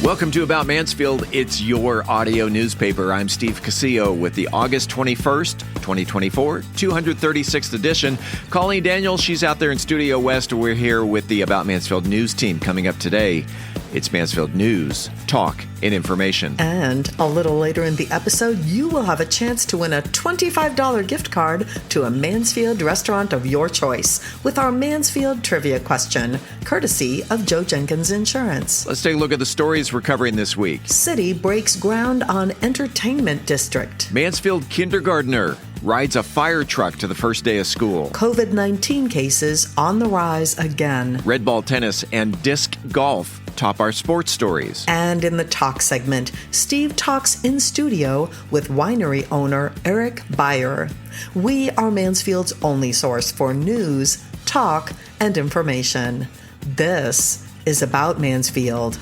Welcome to About Mansfield. It's your audio newspaper. I'm Steve Casillo with the August 21st, 2024, 236th edition. Colleen Daniels, she's out there in Studio West. We're here with the About Mansfield news team. Coming up today, it's Mansfield news, talk, and information. And a little later in the episode, you will have a chance to win a $25 gift card to a Mansfield restaurant of your choice with our Mansfield Trivia Question, courtesy of Joe Jenkins Insurance. Let's take a look at the stories we're covering this week. City breaks ground on entertainment district. Mansfield kindergartner rides a fire truck to the first day of school. COVID-19 cases on the rise again. Red ball tennis and disc golf top our sports stories. And in the talk segment, Steve talks in studio with winery owner Erik Beyer. We are Mansfield's only source for news, talk, and information. This is About Mansfield.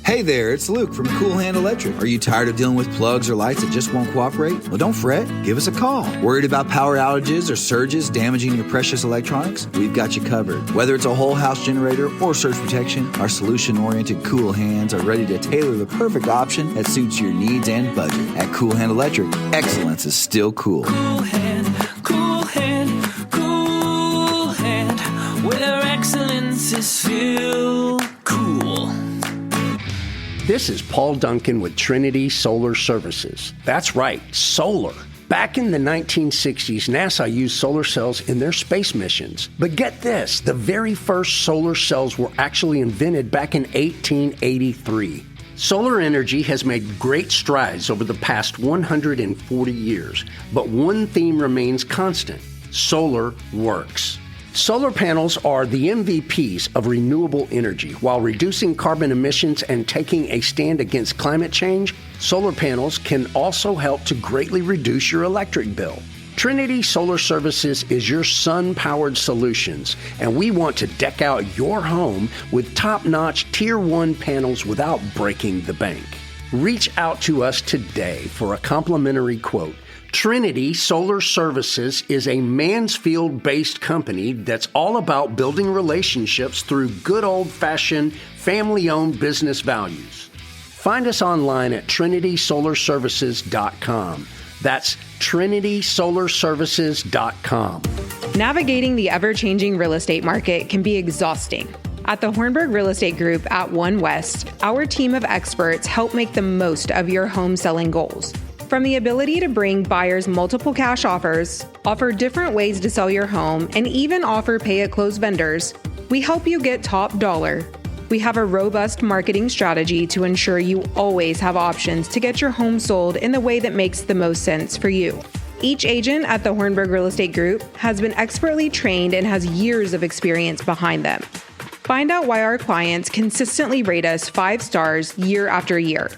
Hey there, it's Luke from Cool Hand Electric. Are you tired of dealing with plugs or lights that just won't cooperate? Well, don't fret. Give us a call. Worried about power outages or surges damaging your precious electronics? We've got you covered. Whether it's a whole house generator or surge protection, our solution-oriented Cool Hands are ready to tailor the perfect option that suits your needs and budget. At Cool Hand Electric, excellence is still cool. Cool Hand, Cool Hand, Cool Hand, where excellence is still cool. This is Paul Duncan with Trinity Solar Services. That's right, solar. Back in the 1960s, NASA used solar cells in their space missions. But get this, the very first solar cells were actually invented back in 1883. Solar energy has made great strides over the past 140 years, but one theme remains constant: solar works. Solar panels are the MVPs of renewable energy. While reducing carbon emissions and taking a stand against climate change, solar panels can also help to greatly reduce your electric bill. Trinity Solar Services is your sun-powered solutions, and we want to deck out your home with top-notch Tier 1 panels without breaking the bank. Reach out to us today for a complimentary quote. Trinity Solar Services is a Mansfield-based company that's all about building relationships through good old-fashioned, family-owned business values. Find us online at trinitysolarservices.com. That's trinitysolarservices.com. Navigating the ever-changing real estate market can be exhausting. At the Hornburg Real Estate Group at One West, our team of experts help make the most of your home selling goals. From the ability to bring buyers multiple cash offers, offer different ways to sell your home, and even offer pay-at-close vendors, we help you get top dollar. We have a robust marketing strategy to ensure you always have options to get your home sold in the way that makes the most sense for you. Each agent at the Hornburg Real Estate Group has been expertly trained and has years of experience behind them. Find out why our clients consistently rate us 5 stars year after year.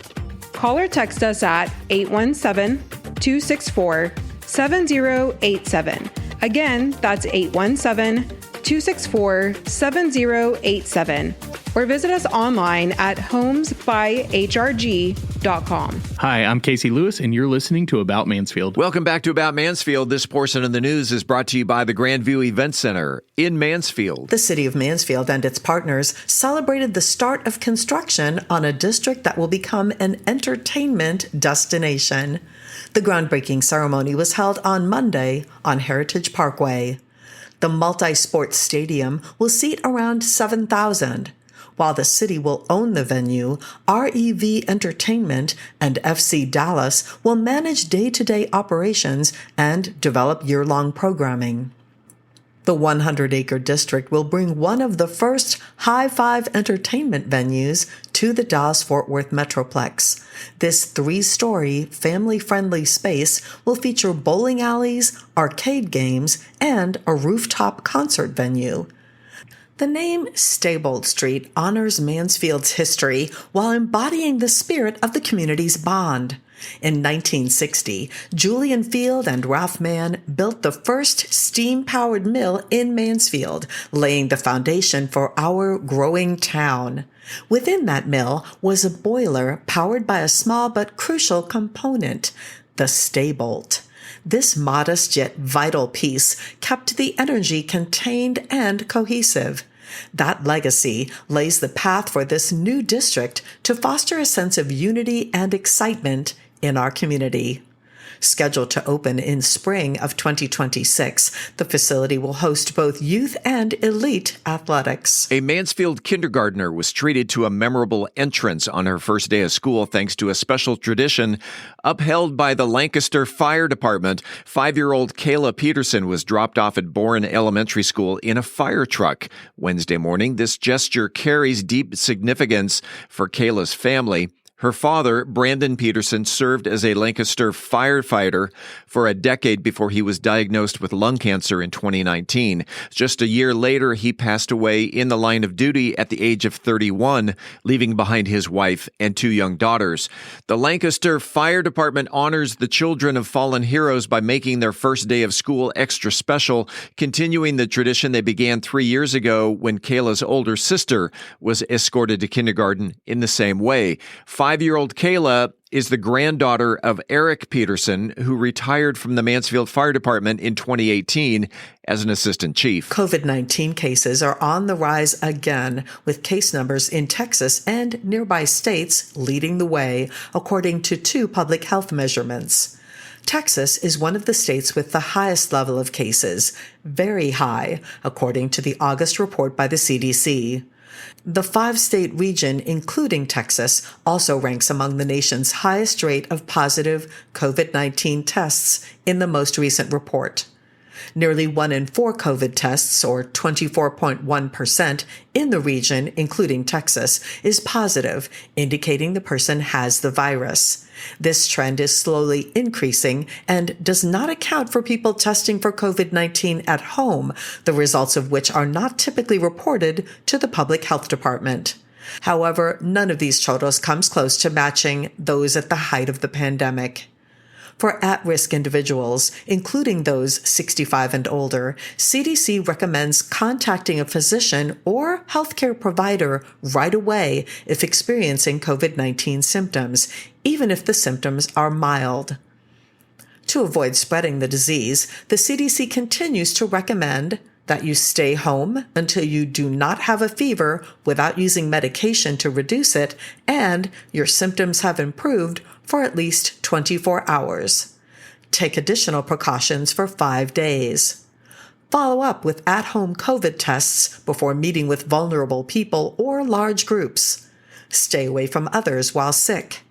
Call or text us at 817-264-7087. Again, that's 817-264-7087. Or visit us online at homesbyhrg.com. Hi, I'm Casey Lewis, and you're listening to About Mansfield. Welcome back to About Mansfield. This portion of the news is brought to you by the Grandview Event Center in Mansfield. The City of Mansfield and its partners celebrated the start of construction on a district that will become an entertainment destination. The groundbreaking ceremony was held on Monday on Heritage Parkway. The multi-sports stadium will seat around 7,000. While the city will own the venue, REV Entertainment and FC Dallas will manage day-to-day operations and develop year-long programming. The 100-acre district will bring one of the first high-five entertainment venues to the Dallas-Fort Worth Metroplex. This 3-story, family-friendly space will feature bowling alleys, arcade games, and a rooftop concert venue. The name Staybold Street honors Mansfield's history while embodying the spirit of the community's bond. In 1960, Julian Field and Ralph Mann built the first steam-powered mill in Mansfield, laying the foundation for our growing town. Within that mill was a boiler powered by a small but crucial component, the Staybolt. This modest yet vital piece kept the energy contained and cohesive. That legacy lays the path for this new district to foster a sense of unity and excitement in our community. Scheduled to open in spring of 2026, the facility will host both youth and elite athletics. A Mansfield kindergartner was treated to a memorable entrance on her first day of school thanks to a special tradition upheld by the Lancaster Fire Department. 5-year-old Kayla Peterson was dropped off at Bourne Elementary School in a fire truck Wednesday morning. This gesture carries deep significance for Kayla's family. Her father, Brandon Peterson, served as a Lancaster firefighter for a decade before he was diagnosed with lung cancer in 2019. Just a year later, he passed away in the line of duty at the age of 31, leaving behind his wife and 2 young daughters. The Lancaster Fire Department honors the children of fallen heroes by making their first day of school extra special, continuing the tradition they began 3 years ago when Kayla's older sister was escorted to kindergarten in the same way. 5-year-old Kayla is the granddaughter of Erik Peterson, who retired from the Mansfield Fire Department in 2018 as an assistant chief. COVID-19 cases are on the rise again, with case numbers in Texas and nearby states leading the way, according to 2 public health measurements. Texas is one of the states with the highest level of cases, very high, according to the August report by the CDC. The 5-state region, including Texas, also ranks among the nation's highest rate of positive COVID-19 tests in the most recent report. Nearly 1 in 4 COVID tests, or 24.1%, in the region, including Texas, is positive, indicating the person has the virus. This trend is slowly increasing and does not account for people testing for COVID-19 at home, the results of which are not typically reported to the public health department. However, none of these totals comes close to matching those at the height of the pandemic. For at-risk individuals, including those 65 and older, CDC recommends contacting a physician or healthcare provider right away if experiencing COVID-19 symptoms, even if the symptoms are mild. To avoid spreading the disease, the CDC continues to recommend that you stay home until you do not have a fever without using medication to reduce it, and your symptoms have improved for at least 24 hours. Take additional precautions for 5 days. Follow up with at-home COVID tests before meeting with vulnerable people or large groups. Stay away from others while sick.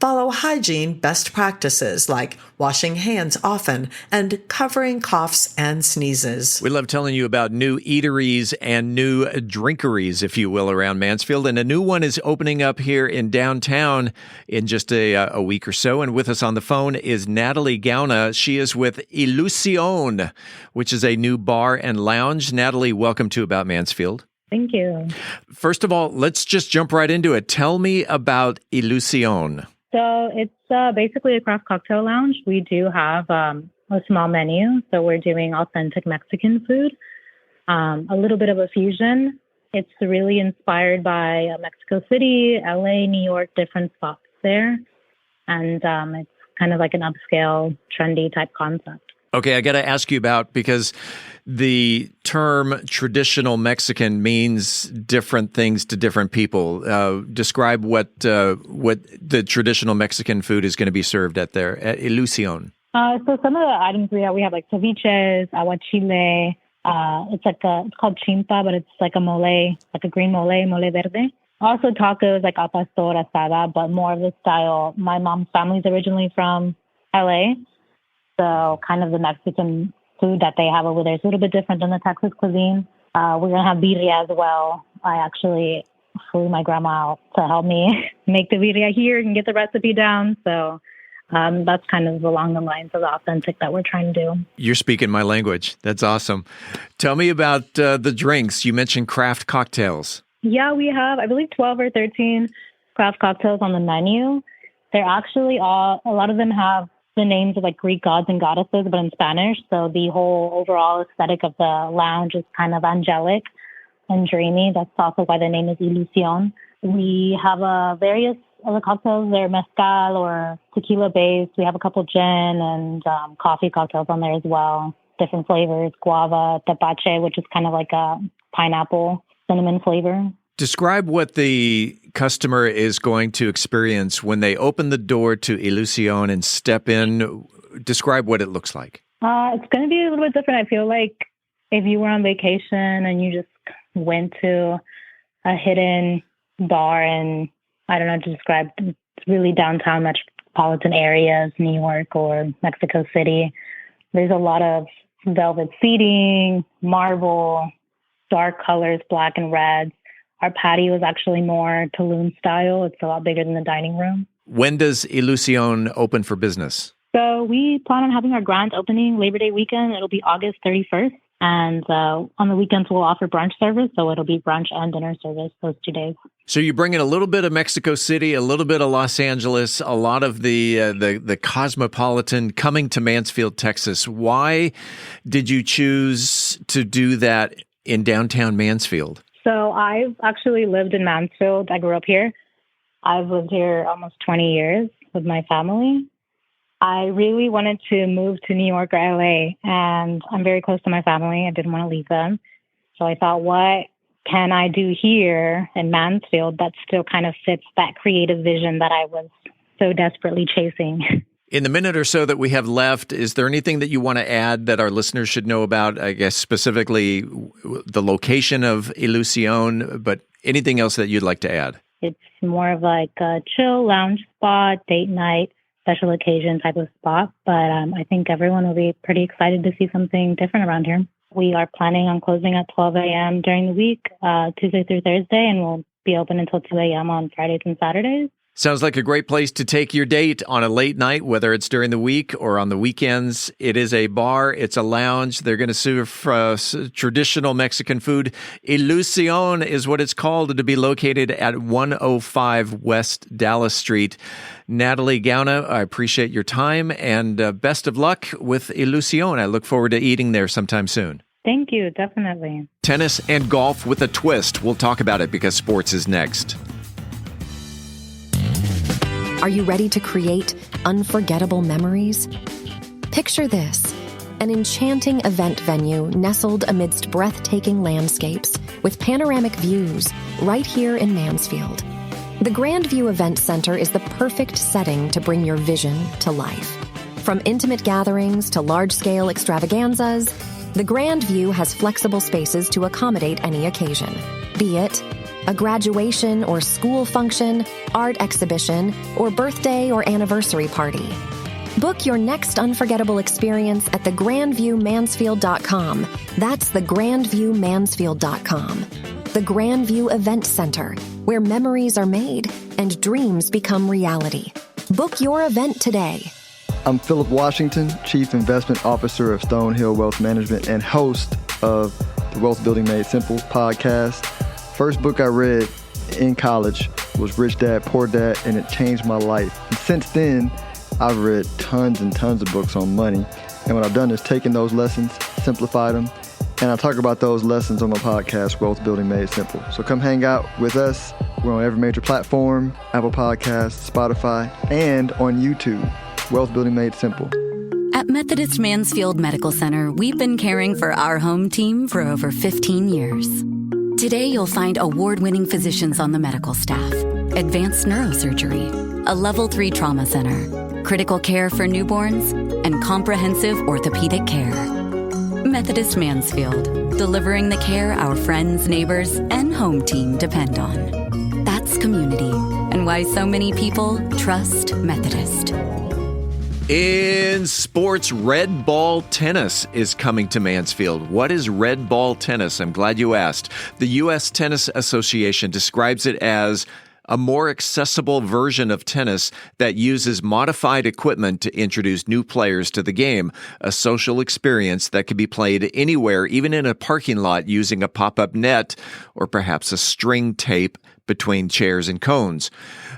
Follow hygiene best practices like washing hands often and covering coughs and sneezes. We love telling you about new eateries and new drinkeries, if you will, around Mansfield. And a new one is opening up here in downtown in just a week or so. And with us on the phone is Natalie Gauna. She is with Illusion, which is a new bar and lounge. Natalie, welcome to About Mansfield. Thank you. First of all, let's just jump right into it. Tell me about Illusion. So it's basically a craft cocktail lounge. We do have a small menu. So we're doing authentic Mexican food, a little bit of a fusion. It's really inspired by Mexico City, LA, New York, different spots there. And it's kind of like an upscale, trendy type concept. Okay, I got to ask you about, because the term traditional Mexican means different things to different people. Describe what the traditional Mexican food is going to be served at Illusion. So some of the items we have like ceviches, aguachile. It's called chimpa, but it's like a mole, like a green mole verde. Also tacos like al pastor, asada, but more of the style. My mom's family's originally from LA. So kind of the Mexican food that they have over there is a little bit different than the Texas cuisine. We're going to have birria as well. I actually flew my grandma out to help me make the birria here and get the recipe down. So that's kind of along the lines of the authentic that we're trying to do. You're speaking my language. That's awesome. Tell me about the drinks. You mentioned craft cocktails. Yeah, we have, I believe, 12 or 13 craft cocktails on the menu. They're actually a lot of them have the names of like Greek gods and goddesses, but in Spanish. So the whole overall aesthetic of the lounge is kind of angelic and dreamy. That's also why the name is Illusion. We have various other cocktails. They're mezcal or tequila based. We have a couple gin and coffee cocktails on there as well. Different flavors, guava, tepache, which is kind of like a pineapple, cinnamon flavor. Describe what the customer is going to experience when they open the door to Ilusión and step in. Describe what it looks like. It's going to be a little bit different. I feel like if you were on vacation and you just went to a hidden bar in, I don't know, to describe, it's really downtown metropolitan areas, New York or Mexico City. There's a lot of velvet seating, marble, dark colors, black and reds. Our patio is actually more Tulum style. It's a lot bigger than the dining room. When does Ilusión open for business? So we plan on having our grand opening Labor Day weekend. It'll be August 31st. And on the weekends, we'll offer brunch service. So it'll be brunch and dinner service those 2 days. So you bring in a little bit of Mexico City, a little bit of Los Angeles, a lot of the cosmopolitan coming to Mansfield, Texas. Why did you choose to do that in downtown Mansfield? So I've actually lived in Mansfield. I grew up here. I've lived here almost 20 years with my family. I really wanted to move to New York or LA, and I'm very close to my family. I didn't want to leave them. So I thought, what can I do here in Mansfield that still kind of fits that creative vision that I was so desperately chasing? In the minute or so that we have left, is there anything that you want to add that our listeners should know about, I guess specifically the location of Ilusión, but anything else that you'd like to add? It's more of like a chill lounge spot, date night, special occasion type of spot. But I think everyone will be pretty excited to see something different around here. We are planning on closing at 12 a.m. during the week, Tuesday through Thursday, and we'll be open until 2 a.m. on Fridays and Saturdays. Sounds like a great place to take your date on a late night, whether it's during the week or on the weekends. It is a bar. It's a lounge. They're going to serve traditional Mexican food. Ilusión is what it's called, to be located at 105 West Dallas Street. Natalie Gauna, I appreciate your time, and best of luck with Ilusión. I look forward to eating there sometime soon. Thank you, definitely. Tennis and golf with a twist. We'll talk about it because sports is next. Are you ready to create unforgettable memories? Picture this: an enchanting event venue nestled amidst breathtaking landscapes with panoramic views right here in Mansfield. The Grand View Event Center is the perfect setting to bring your vision to life. From intimate gatherings to large-scale extravaganzas, the Grand View has flexible spaces to accommodate any occasion, be it a graduation or school function, art exhibition, or birthday or anniversary party. Book your next unforgettable experience at thegrandviewmansfield.com. That's thegrandviewmansfield.com. The Grand View Event Center, where memories are made and dreams become reality. Book your event today. I'm Philip Washington, Chief Investment Officer of Stonehill Wealth Management and host of the Wealth Building Made Simple podcast. First book I read in college was Rich Dad, Poor Dad, and it changed my life. And since then, I've read tons and tons of books on money. And what I've done is taken those lessons, simplified them, and I talk about those lessons on my podcast, Wealth Building Made Simple. So come hang out with us. We're on every major platform, Apple Podcasts, Spotify, and on YouTube, Wealth Building Made Simple. At Methodist Mansfield Medical Center, we've been caring for our home team for over 15 years. Today, you'll find award-winning physicians on the medical staff, advanced neurosurgery, a level 3 trauma center, critical care for newborns, and comprehensive orthopedic care. Methodist Mansfield, delivering the care our friends, neighbors, and home team depend on. That's community, and why so many people trust Methodist. In sports, red ball tennis is coming to Mansfield. What is red ball tennis? I'm glad you asked. The U.S. Tennis Association describes it as a more accessible version of tennis that uses modified equipment to introduce new players to the game, a social experience that can be played anywhere, even in a parking lot, using a pop-up net or perhaps a string tape between chairs and cones.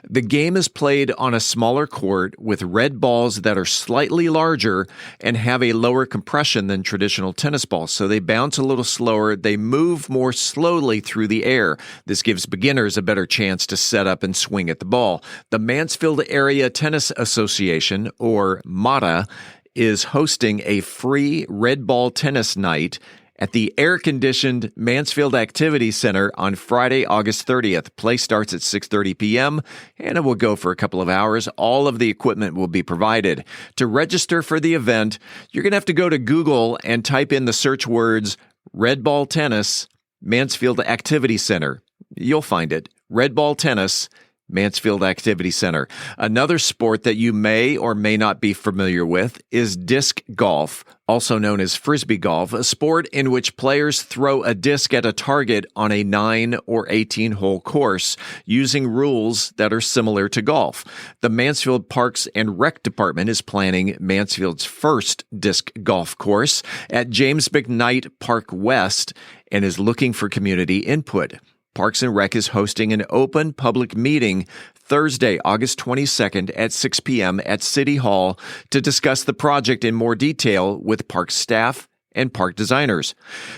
The game is played on a smaller court with red balls that are slightly larger and have a lower compression than traditional tennis balls. So they bounce a little slower. They move more slowly through the air. This gives beginners a better chance to set up and swing at the ball. The Mansfield Area Tennis Association, or MATA, is hosting a free red ball tennis night at the air-conditioned Mansfield Activity Center on Friday, August 30th. Play starts at 6:30 p.m., and it will go for a couple of hours. All of the equipment will be provided. To register for the event, you're going to have to go to Google and type in the search words Red Ball Tennis, Mansfield Activity Center. You'll find it. Red Ball Tennis, Mansfield Activity Center. Another sport that you may or may not be familiar with is disc golf, also known as frisbee golf, a sport in which players throw a disc at a target on a 9 or 18-hole course using rules that are similar to golf. The Mansfield Parks and Rec Department is planning Mansfield's first disc golf course at James McKnight Park West and is looking for community input. Parks and Rec is hosting an open public meeting Thursday, August 22nd at 6 p.m. at City Hall to discuss the project in more detail with park staff and park designers.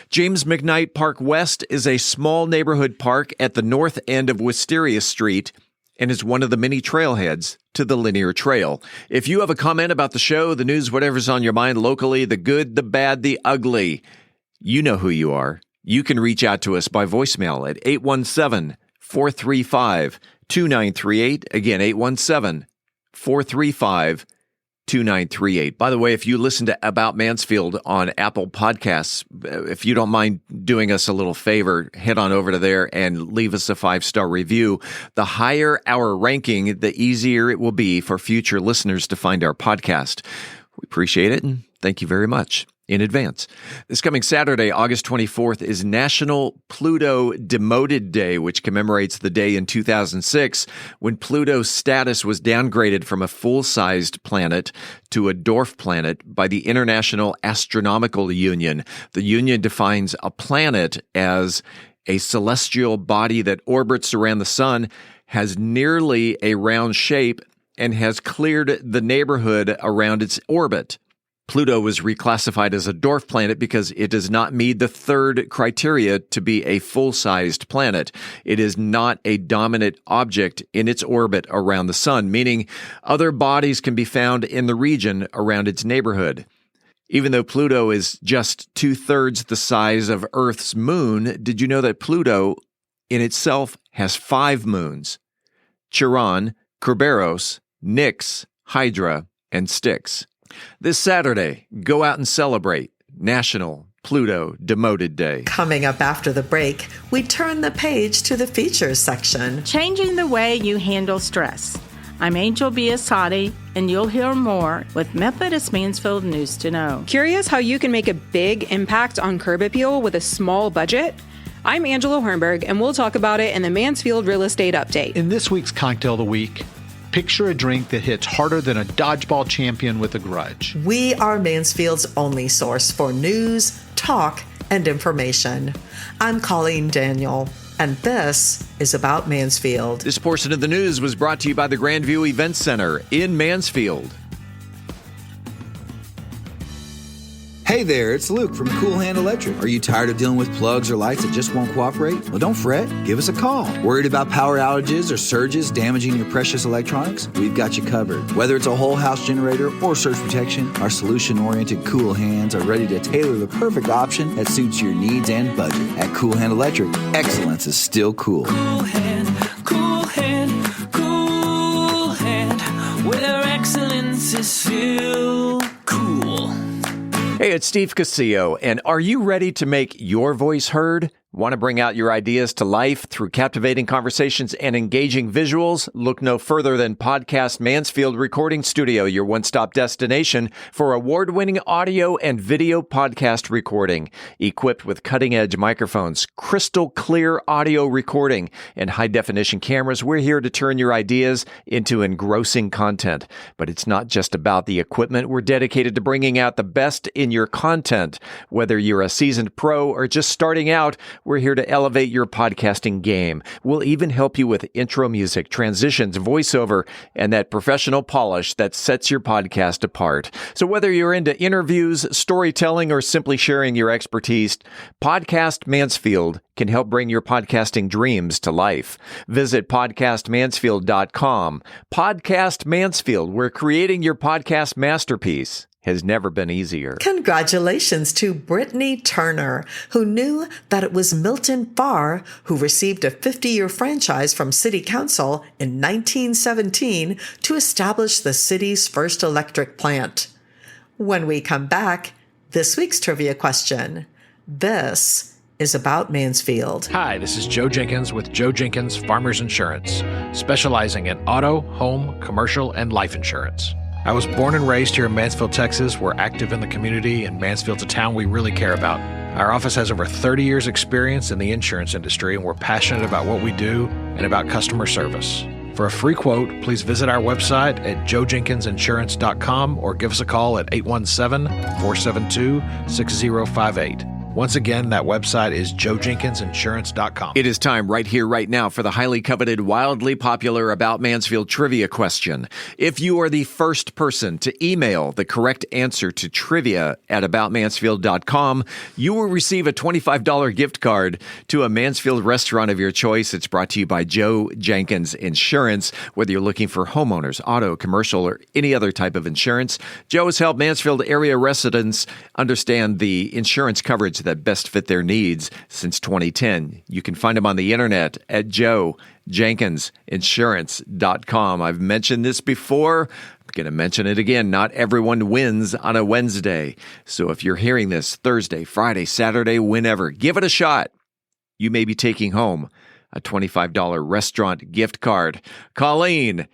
James McKnight Park West is a small neighborhood park at the north end of Wisteria Street and is one of the many trailheads to the Linear Trail. If you have a comment about the show, the news, whatever's on your mind locally, the good, the bad, the ugly, you know who you are. You can reach out to us by voicemail at 817-435-2938. Again, 817-435-2938. By the way, if you listen to About Mansfield on Apple Podcasts, if you don't mind doing us a little favor, head on over to there and leave us a 5-star review. The higher our ranking, the easier it will be for future listeners to find our podcast. We appreciate it, and thank you very much in advance. This coming Saturday, August 24th, is National Pluto Demoted Day, which commemorates the day in 2006 when Pluto's status was downgraded from a full-sized planet to a dwarf planet by the International Astronomical Union. The union defines a planet as a celestial body that orbits around the sun, has nearly a round shape, and has cleared the neighborhood around its orbit. Pluto was reclassified as a dwarf planet because it does not meet the third criteria to be a full-sized planet. It is not a dominant object in its orbit around the sun, meaning other bodies can be found in the region around its neighborhood. Even though Pluto is just 2/3 the size of Earth's moon, did you know that Pluto in itself has 5 moons? Chiron, Kerberos, Nix, Hydra, and Styx. This Saturday, go out and celebrate National Pluto Demoted Day. Coming up after the break, we turn the page to the features section. Changing the way you handle stress. I'm Angel Biasatti, and you'll hear more with Methodist Mansfield News to Know. Curious how you can make a big impact on curb appeal with a small budget? I'm Angela Hornburg, and we'll talk about it in the Mansfield Real Estate Update. In this week's Cocktail of the Week, picture a drink that hits harder than a dodgeball champion with a grudge. We are Mansfield's only source for news, talk, and information. I'm Colleen Daniel, and this is About Mansfield. This portion of the news was brought to you by the Grandview Event Center in Mansfield. Hey there, it's Luke from Cool Hand Electric. Are you tired of dealing with plugs or lights that just won't cooperate? Well, don't fret. Give us a call. Worried about power outages or surges damaging your precious electronics? We've got you covered. Whether it's a whole house generator or surge protection, our solution-oriented Cool Hands are ready to tailor the perfect option that suits your needs and budget. At Cool Hand Electric, excellence is still cool. Cool hand, cool hand, cool hand, where excellence is still cool. Hey, it's Steve Casillo, and are you ready to make your voice heard? Want to bring out your ideas to life through captivating conversations and engaging visuals? Look no further than Podcast Mansfield Recording Studio, your one-stop destination for award-winning audio and video podcast recording. Equipped with cutting-edge microphones, crystal clear audio recording, and high-definition cameras, we're here to turn your ideas into engrossing content. But it's not just about the equipment. We're dedicated to bringing out the best in your content. Whether you're a seasoned pro or just starting out, we're here to elevate your podcasting game. We'll even help you with intro music, transitions, voiceover, and that professional polish that sets your podcast apart. So whether you're into interviews, storytelling, or simply sharing your expertise, Podcast Mansfield can help bring your podcasting dreams to life. Visit podcastmansfield.com. Podcast Mansfield, we're creating your podcast masterpiece has never been easier. Congratulations to Brittany Turner, who knew that it was Milton Farr who received a 50-year franchise from City Council in 1917 to establish the city's first electric plant. When we come back, this week's trivia question. This is About Mansfield. Hi, this is Joe Jenkins with Joe Jenkins Farmers Insurance, specializing in auto, home, commercial, and life insurance. I was born and raised here in Mansfield, Texas. We're active in the community, and Mansfield's a town we really care about. Our office has over 30 years' experience in the insurance industry, and we're passionate about what we do and about customer service. For a free quote, please visit our website at joejenkinsinsurance.com or give us a call at 817-472-6058. Once again, that website is joejenkinsinsurance.com. It is time right here, right now for the highly coveted, wildly popular About Mansfield Trivia Question. If you are the first person to email the correct answer to trivia@aboutmansfield.com, you will receive a $25 gift card to a Mansfield restaurant of your choice. It's brought to you by Joe Jenkins Insurance. Whether you're looking for homeowners, auto, commercial, or any other type of insurance, Joe has helped Mansfield area residents understand the insurance coverage that best fit their needs since 2010. You can find him on the internet at joejenkinsinsurance.com. I've mentioned this before. I'm going to mention it again. Not everyone wins on a Wednesday. So if you're hearing this Thursday, Friday, Saturday, whenever, give it a shot. You may be taking home a $25 restaurant gift card. Colleen,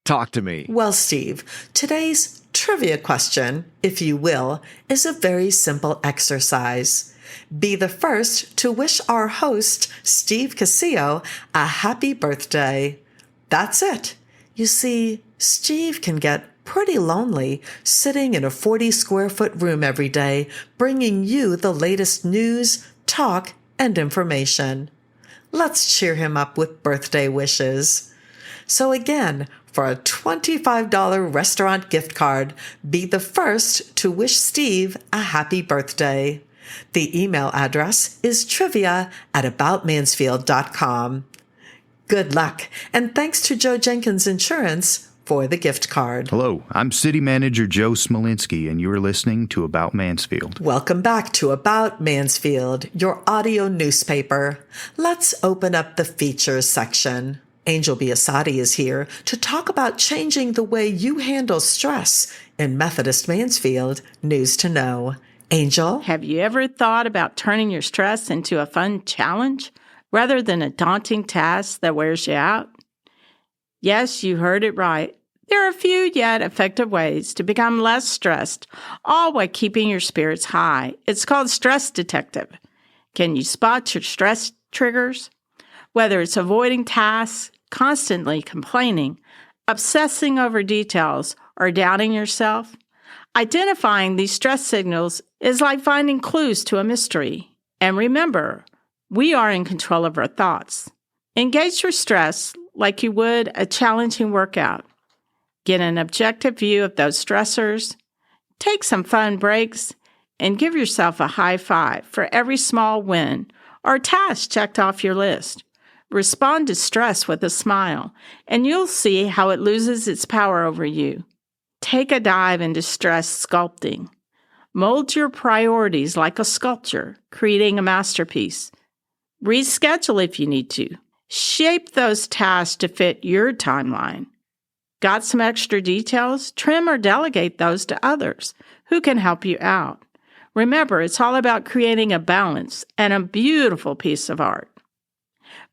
talk to me. Well, Steve, today's trivia question, if you will, is a very simple exercise. Be the first to wish our host, Steve Casillo, a happy birthday. That's it. You see, Steve can get pretty lonely sitting in a 40-square-foot room every day, bringing you the latest news, talk, and information. Let's cheer him up with birthday wishes. So again, for a $25 restaurant gift card, be the first to wish Steve a happy birthday. The email address is trivia@aboutmansfield.com. Good luck, and thanks to Joe Jenkins Insurance for the gift card. Hello, I'm City Manager Joe Smolinski, and you're listening to About Mansfield. Welcome back to About Mansfield, your audio newspaper. Let's open up the features section. Angel Biasatti is here to talk about changing the way you handle stress in Methodist Mansfield News to Know. Angel? Have you ever thought about turning your stress into a fun challenge rather than a daunting task that wears you out? Yes, you heard it right. There are a few yet effective ways to become less stressed, all while keeping your spirits high. It's called Stress Detective. Can you spot your stress triggers? Whether it's avoiding tasks, constantly complaining, obsessing over details, or doubting yourself, identifying these stress signals is like finding clues to a mystery. And remember, we are in control of our thoughts. Engage your stress like you would a challenging workout. Get an objective view of those stressors, take some fun breaks, and give yourself a high five for every small win or task checked off your list. Respond to stress with a smile, and you'll see how it loses its power over you. Take a dive into stress sculpting. Mold your priorities like a sculpture, creating a masterpiece. Reschedule if you need to. Shape those tasks to fit your timeline. Got some extra details? Trim or delegate those to others who can help you out. Remember, it's all about creating a balance and a beautiful piece of art.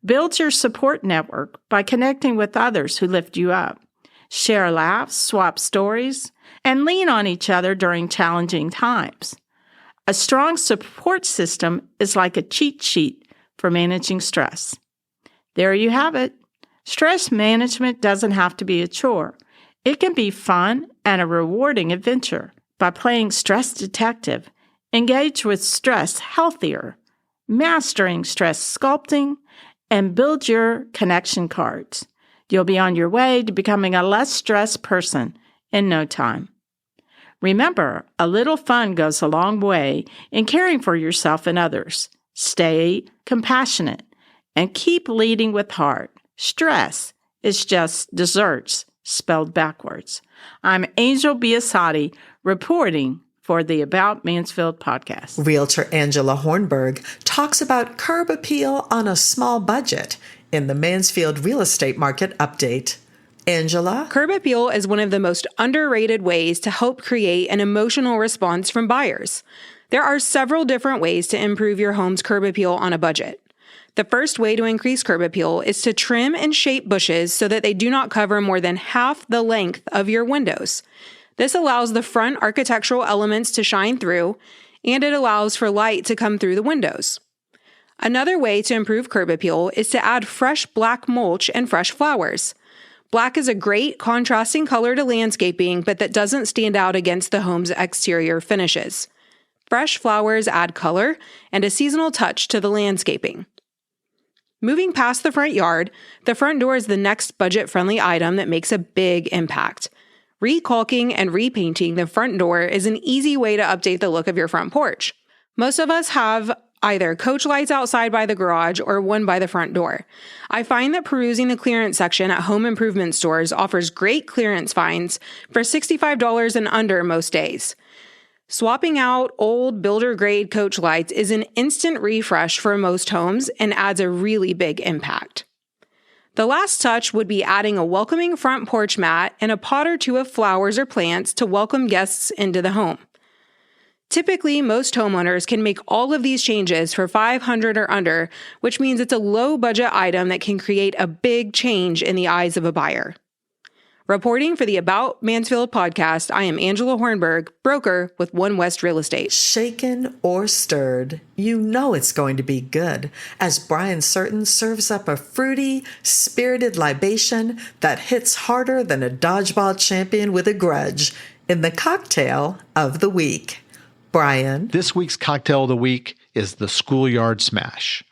Build your support network by connecting with others who lift you up. Share laughs, swap stories, and lean on each other during challenging times. A strong support system is like a cheat sheet for managing stress. There you have it. Stress management doesn't have to be a chore. It can be fun and a rewarding adventure. By playing Stress Detective, engage with stress healthier, mastering stress sculpting, and build your connection cards. You'll be on your way to becoming a less stressed person in no time. Remember, a little fun goes a long way in caring for yourself and others. Stay compassionate and keep leading with heart. Stress is just desserts spelled backwards. I'm Angel Biasatti, reporting for the About Mansfield podcast. Realtor Angela Hornburg talks about curb appeal on a small budget in the Mansfield Real Estate Market Update. Angela? Curb appeal is one of the most underrated ways to help create an emotional response from buyers. There are several different ways to improve your home's curb appeal on a budget. The first way to increase curb appeal is to trim and shape bushes so that they do not cover more than half the length of your windows. This allows the front architectural elements to shine through, and it allows for light to come through the windows. Another way to improve curb appeal is to add fresh black mulch and fresh flowers. Black is a great contrasting color to landscaping, but that doesn't stand out against the home's exterior finishes. Fresh flowers add color and a seasonal touch to the landscaping. Moving past the front yard, the front door is the next budget-friendly item that makes a big impact. Recaulking and repainting the front door is an easy way to update the look of your front porch. Most of us have either coach lights outside by the garage or one by the front door. I find that perusing the clearance section at home improvement stores offers great clearance finds for $65 and under most days. Swapping out old builder-grade coach lights is an instant refresh for most homes and adds a really big impact. The last touch would be adding a welcoming front porch mat and a pot or two of flowers or plants to welcome guests into the home. Typically, most homeowners can make all of these changes for $500 or under, which means it's a low-budget item that can create a big change in the eyes of a buyer. Reporting for the About Mansfield podcast, I am Angela Hornburg, broker with One West Real Estate. Shaken or stirred, you know it's going to be good as Brian Certain serves up a fruity, spirited libation that hits harder than a dodgeball champion with a grudge in the cocktail of the week. Brian? This week's cocktail of the week is the Schoolyard Smash.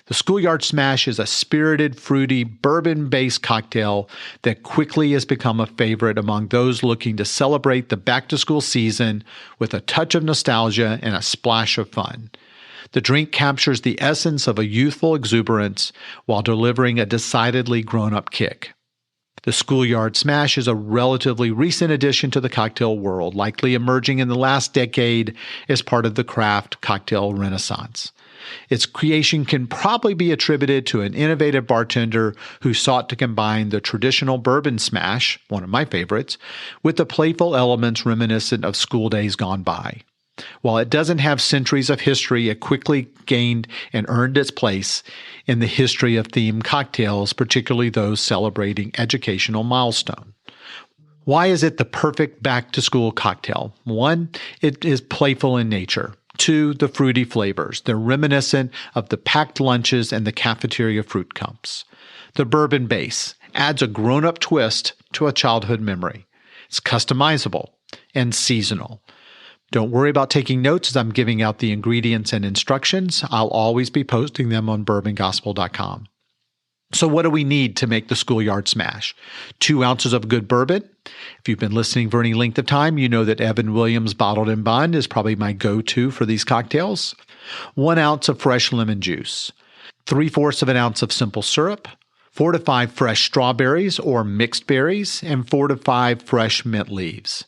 The Schoolyard Smash is a spirited, fruity, bourbon-based cocktail that quickly has become a favorite among those looking to celebrate the back-to-school season with a touch of nostalgia and a splash of fun. The drink captures the essence of a youthful exuberance while delivering a decidedly grown-up kick. The Schoolyard Smash is a relatively recent addition to the cocktail world, likely emerging in the last decade as part of the craft cocktail renaissance. Its creation can probably be attributed to an innovative bartender who sought to combine the traditional bourbon smash, one of my favorites, with the playful elements reminiscent of school days gone by. While it doesn't have centuries of history, it quickly gained and earned its place in the history of themed cocktails, particularly those celebrating educational milestone. Why is it the perfect back-to-school cocktail? 1, it is playful in nature. 2, the fruity flavors. They're reminiscent of the packed lunches and the cafeteria fruit cups. The bourbon base adds a grown-up twist to a childhood memory. It's customizable and seasonal. Don't worry about taking notes as I'm giving out the ingredients and instructions. I'll always be posting them on bourbongospel.com. So what do we need to make the Schoolyard Smash? 2 ounces of good bourbon. If you've been listening for any length of time, you know that Evan Williams Bottled and Bond is probably my go-to for these cocktails. 1 ounce of fresh lemon juice. 3/4 of an ounce of simple syrup. 4 to 5 fresh strawberries or mixed berries, and 4 to 5 fresh mint leaves.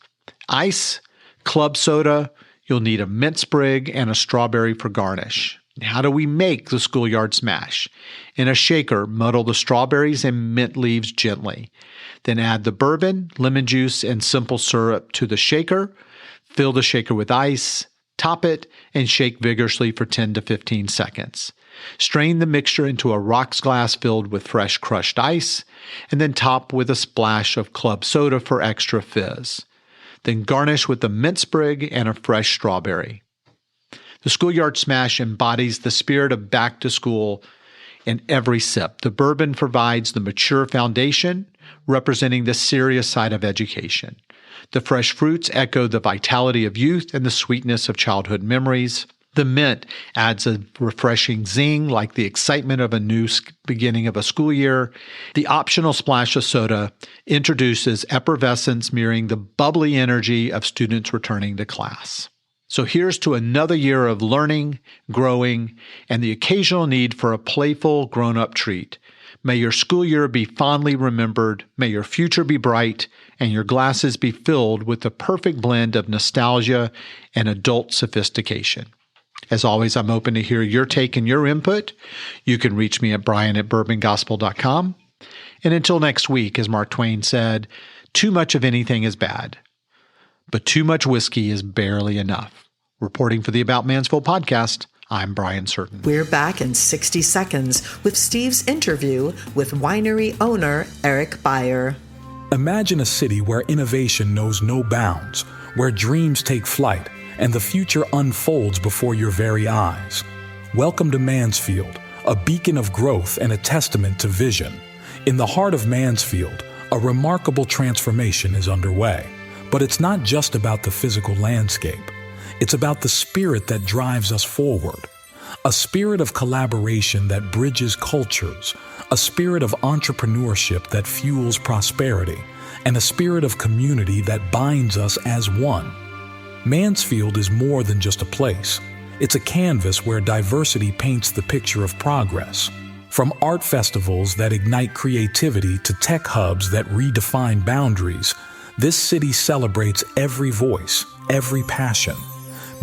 Ice, club soda, you'll need a mint sprig and a strawberry for garnish. How do we make the Schoolyard Smash? In a shaker, muddle the strawberries and mint leaves gently. Then add the bourbon, lemon juice, and simple syrup to the shaker. Fill the shaker with ice, top it, and shake vigorously for 10 to 15 seconds. Strain the mixture into a rocks glass filled with fresh crushed ice, and then top with a splash of club soda for extra fizz. Then garnish with a mint sprig and a fresh strawberry. The Schoolyard Smash embodies the spirit of back to school in every sip. The bourbon provides the mature foundation, representing the serious side of education. The fresh fruits echo the vitality of youth and the sweetness of childhood memories. The mint adds a refreshing zing, like the excitement of a new beginning of a school year. The optional splash of soda introduces effervescence, mirroring the bubbly energy of students returning to class. So here's to another year of learning, growing, and the occasional need for a playful grown-up treat. May your school year be fondly remembered, may your future be bright, and your glasses be filled with the perfect blend of nostalgia and adult sophistication. As always, I'm open to hear your take and your input. You can reach me at brian@bourbongospel.com. And until next week, as Mark Twain said, too much of anything is bad, but too much whiskey is barely enough. Reporting for the About Mansfield podcast, I'm Brian Certain. We're back in 60 seconds with Steve's interview with winery owner Erik Beyer. Imagine a city where innovation knows no bounds, where dreams take flight, and the future unfolds before your very eyes. Welcome to Mansfield, a beacon of growth and a testament to vision. In the heart of Mansfield, a remarkable transformation is underway. But it's not just about the physical landscape. It's about the spirit that drives us forward. A spirit of collaboration that bridges cultures, a spirit of entrepreneurship that fuels prosperity, and a spirit of community that binds us as one. Mansfield is more than just a place. It's a canvas where diversity paints the picture of progress. From art festivals that ignite creativity to tech hubs that redefine boundaries, this city celebrates every voice, every passion.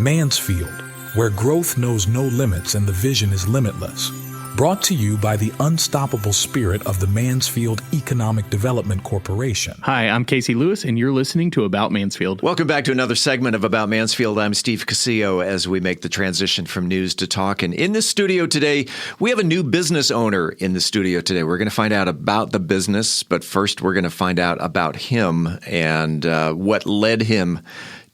Mansfield, where growth knows no limits and the vision is limitless. Brought to you by the unstoppable spirit of the Mansfield Economic Development Corporation. Hi, I'm Casey Lewis, and you're listening to About Mansfield. Welcome back to another segment of About Mansfield. I'm Steve Casillo as we make the transition from news to talk. And in the studio today, we have a new business owner in the studio today. We're going to find out about the business, but first we're going to find out about him and what led him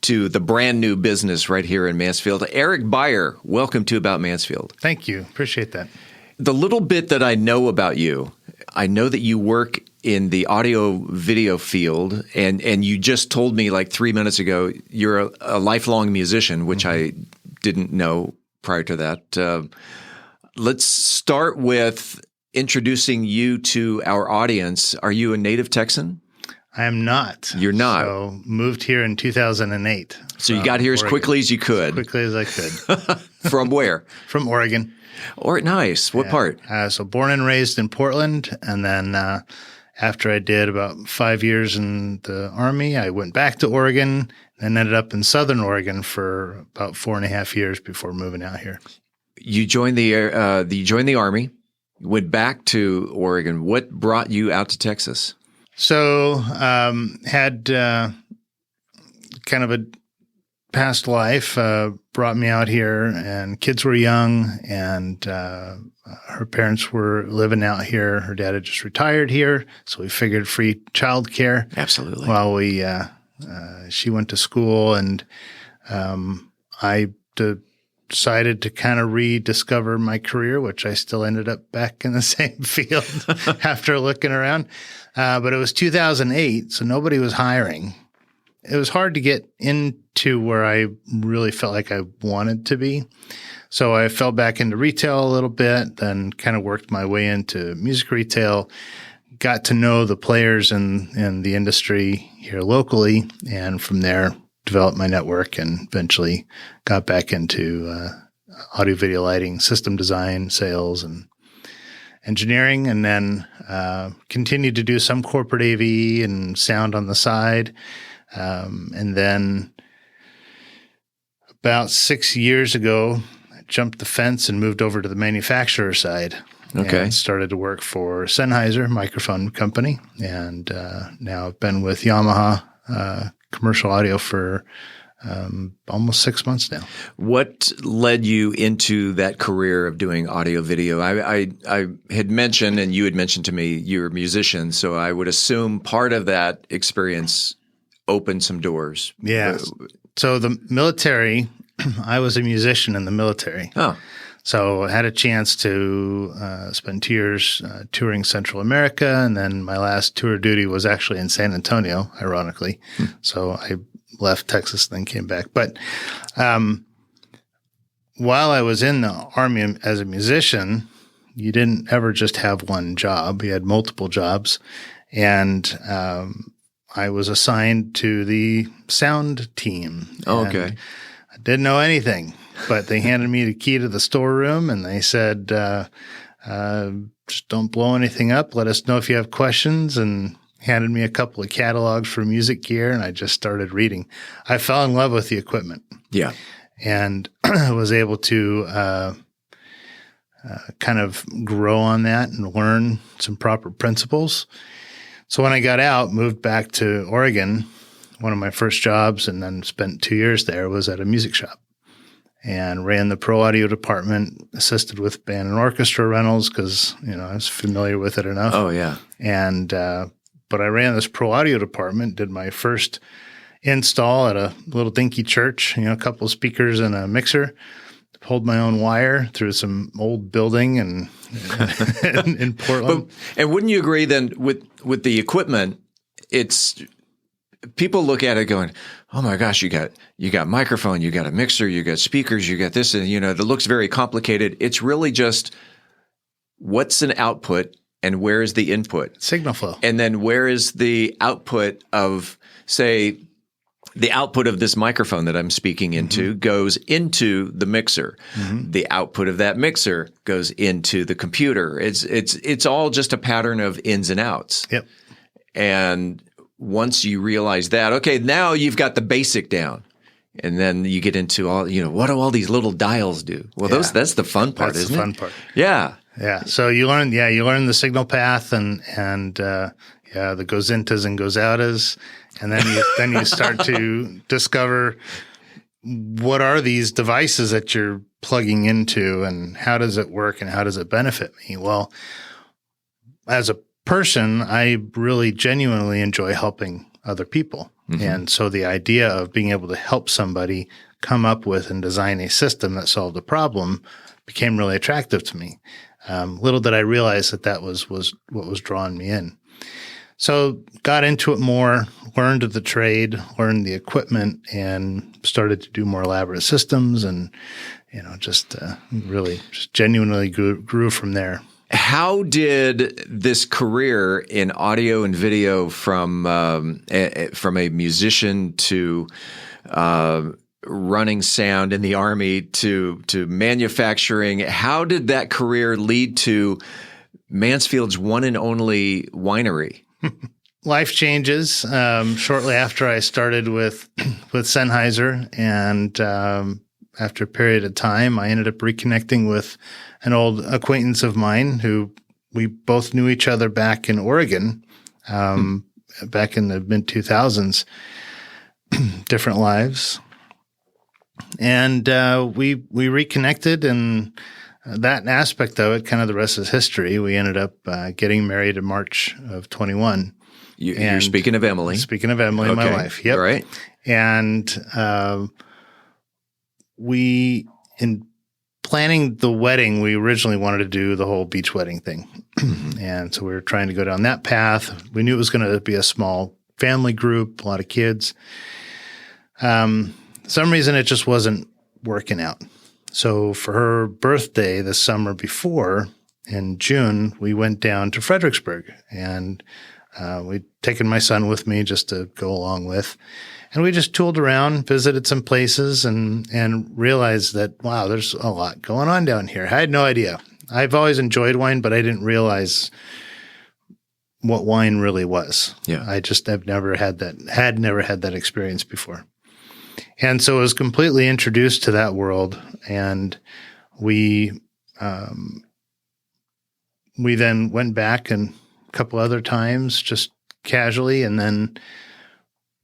to the brand new business right here in Mansfield. Erik Beyer, welcome to About Mansfield. Thank you. Appreciate that. The little bit that I know about you, I know that you work in the audio video field, and you just told me like 3 minutes ago you're a lifelong musician, which I didn't know prior to that. Let's start with introducing you to our audience. Are you a native Texan? I am not. You're not. So moved here in 2008. So you got here as quickly as you could. As quickly as I could. From where? From Oregon. Or nice. What part? So born and raised in Portland, and then after I did about 5 years in the Army, I went back to Oregon and ended up in Southern Oregon for about 4.5 years before moving out here. You joined the Army, went back to Oregon. What brought you out to Texas? So had kind of a past life brought me out here, and kids were young, and her parents were living out here. Her dad had just retired here, so we figured free childcare. Absolutely. While she went to school, and I decided to kind of rediscover my career, which I still ended up back in the same field after looking around. But it was 2008, so nobody was hiring. It was hard to get into where I really felt like I wanted to be. So I fell back into retail a little bit, then kind of worked my way into music retail, got to know the players in the industry here locally, and from there developed my network and eventually got back into audio video lighting, system design, sales, and engineering, and then continued to do some corporate AV and sound on the side. And then about 6 years ago, I jumped the fence and moved over to the manufacturer side. Okay. And started to work for Sennheiser microphone company. And now I've been with Yamaha commercial audio for almost 6 months now. What led you into that career of doing audio video? I had mentioned, and you had mentioned to me, you're a musician, so I would assume part of that experience opened some doors. Yeah. So the military, I was a musician in the military. Oh. So I had a chance to spend 2 years touring Central America, and then my last tour duty was actually in San Antonio, ironically. So I left Texas and then came back. But while I was in the Army as a musician, you didn't ever just have one job. You had multiple jobs. And I was assigned to the sound team. Oh, okay. I didn't know anything, but they handed me the key to the storeroom, and they said, Just don't blow anything up. Let us know if you have questions, and handed me a couple of catalogs for music gear, and I just started reading. I fell in love with the equipment. Yeah. And was able to kind of grow on that and learn some proper principles. So when I got out, moved back to Oregon, one of my first jobs, and then spent 2 years there, was at a music shop and ran the pro audio department, assisted with band and orchestra rentals because, I was familiar with it enough. Oh, yeah. And, but I ran this pro audio department, did my first install at a little dinky church, a couple of speakers and a mixer, pulled my own wire through some old building and in Portland. And wouldn't you agree then with the equipment, it's people look at it going, oh my gosh, you got microphone, you got a mixer, you got speakers, you got this, and that looks very complicated. It's really just what's an output and where is the input? Signal flow. And then where is the output of, say, the output of this microphone that I'm speaking into goes into the mixer. The output of that mixer goes into the computer. It's all just a pattern of ins and outs. Yep. And once you realize that, okay, now you've got the basic down. And then you get into all, what do all these little dials do? Well, that's the fun part, isn't it? That's the fun part. Yeah. Yeah. So you learn the signal path and the goes intas and goes outas. And then you start to discover what are these devices that you're plugging into and how does it work and how does it benefit me? Well, as a person, I really genuinely enjoy helping other people. And so the idea of being able to help somebody come up with and design a system that solved a problem became really attractive to me. Little did I realize that was what was drawing me in. So got into it more, learned the trade, learned the equipment, and started to do more elaborate systems and, really genuinely grew from there. How did this career in audio and video from a musician to running sound in the Army to manufacturing, how did that career lead to Mansfield's one and only winery? Life changes. Shortly after I started with Sennheiser, and after a period of time, I ended up reconnecting with an old acquaintance of mine who we both knew each other back in Oregon, back in the mid-2000s, different lives. And we reconnected, and that aspect of it, kind of the rest is history. We ended up getting married in March of 21. You're speaking of Emily. Speaking of Emily, my wife. Yep. Right. And in planning the wedding, we originally wanted to do the whole beach wedding thing. And so we were trying to go down that path. We knew it was going to be a small family group, a lot of kids. Some reason it just wasn't working out. So for her birthday the summer before, in June, we went down to Fredericksburg, and we'd taken my son with me just to go along with. And we just tooled around, visited some places, and realized that, wow, there's a lot going on down here. I had no idea. I've always enjoyed wine, but I didn't realize what wine really was. Yeah. I just had never had that experience before. And so I was completely introduced to that world, and we then went back a couple other times just casually, and then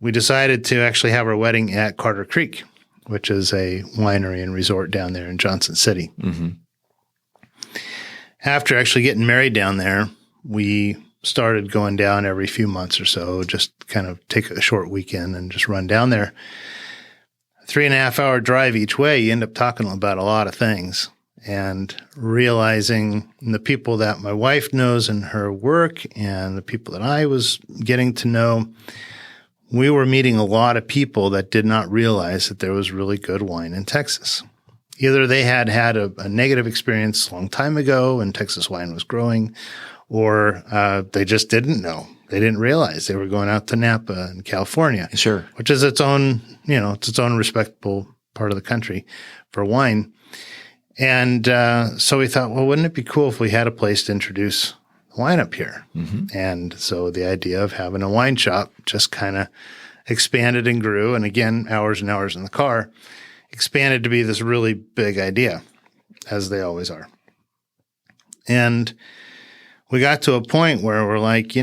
we decided to actually have our wedding at Carter Creek, which is a winery and resort down there in Johnson City. After actually getting married down there, we started going down every few months or so, just kind of take a short weekend and just run down there. 3.5-hour drive each way, you end up talking about a lot of things and realizing the people that my wife knows in her work and the people that I was getting to know, we were meeting a lot of people that did not realize that there was really good wine in Texas. Either they had a negative experience a long time ago when Texas wine was growing, or they just didn't know. They didn't realize they were going out to Napa in California. Sure. Which is its own respectable part of the country for wine. And so we thought, well, wouldn't it be cool if we had a place to introduce wine up here? Mm-hmm. And so the idea of having a wine shop just kind of expanded and grew. And again, hours and hours in the car, expanded to be this really big idea, as they always are. And we got to a point where we're like,